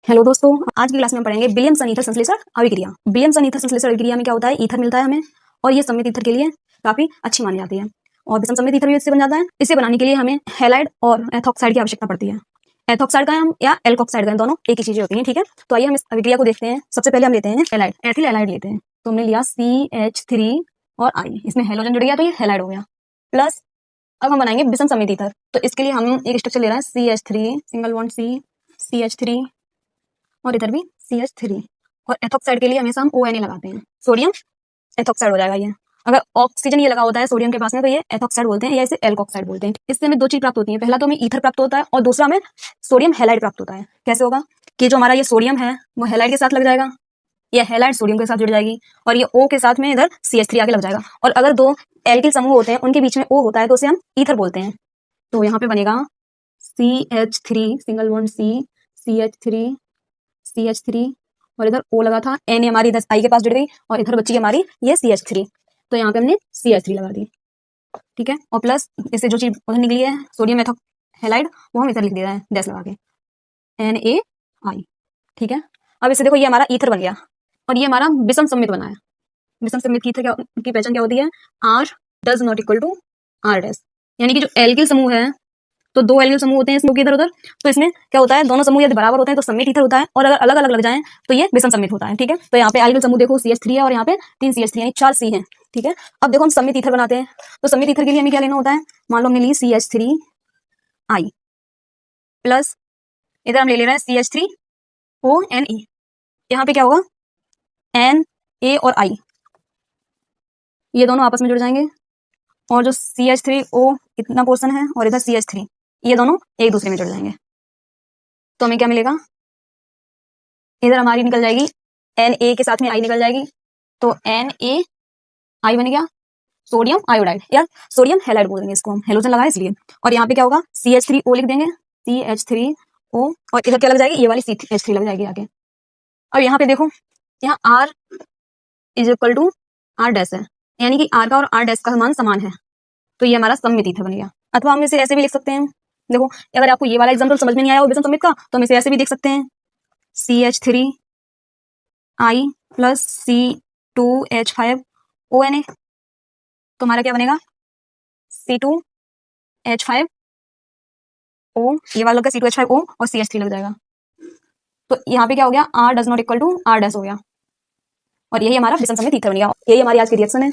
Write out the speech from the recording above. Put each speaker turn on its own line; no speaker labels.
Hello दोस्तों, आज की क्लास में हम पढ़ेंगे विलियम्सन ईथर संश्लेषण अभिक्रिया। विलियम्सन ईथर संश्लेषण अभिक्रिया में क्या होता है, ईथर मिलता है हमें और ये सममित ईथर के लिए काफी अच्छी मानी जाती है और विषम सममित ईथर भी इससे बन जाता है। इसे बनाने के लिए हमें हैलाइड और एथोक्साइड की आवश्यकता पड़ती है। एथोक्साइड का हम या एल्कोक्साइड का, दोनों एक ही चीजें होती हैं, ठीक है। तो आइए हम इस अभिक्रिया को देखते हैं। सबसे पहले हम लेते हैं हैलाइड, एथिल हैलाइड लेते हैं। तो हमने लिया CH3 और I, इसमें हेलोजन जुड़ गया तो ये हैलाइड हो गया। प्लस अब हम बनाएंगे विषम सममित ईथर। तो इसके लिए हम एक स्ट्रक्चर ले रहे हैं CH3 single bond C, CH3 और इधर भी CH3। और एथोक्साइड के लिए हमेशा हम ONA लगाते हैं, सोडियम एथोक्साइड हो जाएगा ये। अगर ऑक्सीजन ये लगा होता है सोडियम के पास में तो ये एथोक्साइड बोलते हैं या इसे एल्कोक्साइड बोलते हैं। इससे हमें दो चीज प्राप्त होती है, पहला तो हमें ईथर प्राप्त होता है और दूसरा हमें सोडियम हैलाइड प्राप्त होता है। कैसे होगा कि जो हमारा ये सोडियम है वो हैलाइड के साथ लग जाएगा, ये हैलाइड सोडियम के साथ जुड़ जाएगी और ये O के साथ में इधर CH3 आके लग जाएगा। और अगर दो एल्किल समूह होते हैं उनके बीच में O होता है तो उसे हम ईथर बोलते हैं। तो यहाँ पे बनेगा CH3 single bond C, CH3 और इधर O लगा था, N हमारी इधर I के पास जुड़ गई और इधर बची हमारी ये CH3। तो यहाँ पे हमने CH3 लगा दी, ठीक है। और प्लस इससे जो चीज उधर निकली है सोडियम एथो हैलाइड वो हम इधर लिख दे रहे हैं डैश लगा के, NaI, ठीक है। अब इससे देखो ये हमारा ईथर बन गया और ये हमारा विषम सममित बना है। विषम सममित की ईथर की पहचान क्या होती है, R does not equal to R dash, यानी कि जो एल्किल समूह है, तो दो एल्किल समूह होते हैं इसमें इधर उधर, तो इसमें क्या होता है, दोनों समूह यदि बराबर होते हैं तो सममित ईथर होता है और अगर अलग अलग लग जाएं तो ये विषम सममित होता है, ठीक है। तो यहाँ पे एल्किल समूह देखो CH3 है और यहाँ पे 3 CH3 यानी 4 C हैं, ठीक है। अब देखो हम सममित ईथर बनाते हैं, तो सममित ईथर के लिए हमें क्या लेना होता है, मान लो हमने ली CH3I प्लस इधर हम ले रहे हैं CH3ONe। यहाँ पे क्या होगा, Na और I ये दोनों आपस में जुड़ जाएंगे और जो CH3O इतना पोर्शन है और इधर CH3 ये दोनों एक दूसरे में जुड़ जाएंगे। तो हमें क्या मिलेगा, इधर हमारी निकल जाएगी Na के साथ में I निकल जाएगी, तो NaI बन गया सोडियम आयोडाइड या सोडियम हैलाइड बोलेंगे इसको, हम हेलोजन लगाए इसलिए। और यहाँ पे क्या होगा, CH3O लिख देंगे, CH3O और इधर क्या लग जाएगी, ये वाली CH3 लग जाएगी आगे। और यहाँ पे देखो, यहाँ R is equal to R dash है, यानी कि R का और R डैश का मान समान है, तो ये हमारा सममित ईथर बन गया। अथवा हम इसे ऐसे भी लिख सकते हैं, देखो अगर आपको ये वाला एग्जाम्पल समझ में नहीं आया हो विषम सममित का तो हम इसे ऐसे भी देख सकते हैं, CH3I प्लस C2H5ONA, तो हमारा क्या बनेगा C2H5O, ये वाला का C2H5O और CH3 लग जाएगा। तो यहाँ पे क्या हो गया, R does not equal to R dash हो गया और यही हमारा विषम सममित ईथर बन गया। यही हमारी आज की रिएक्शन है।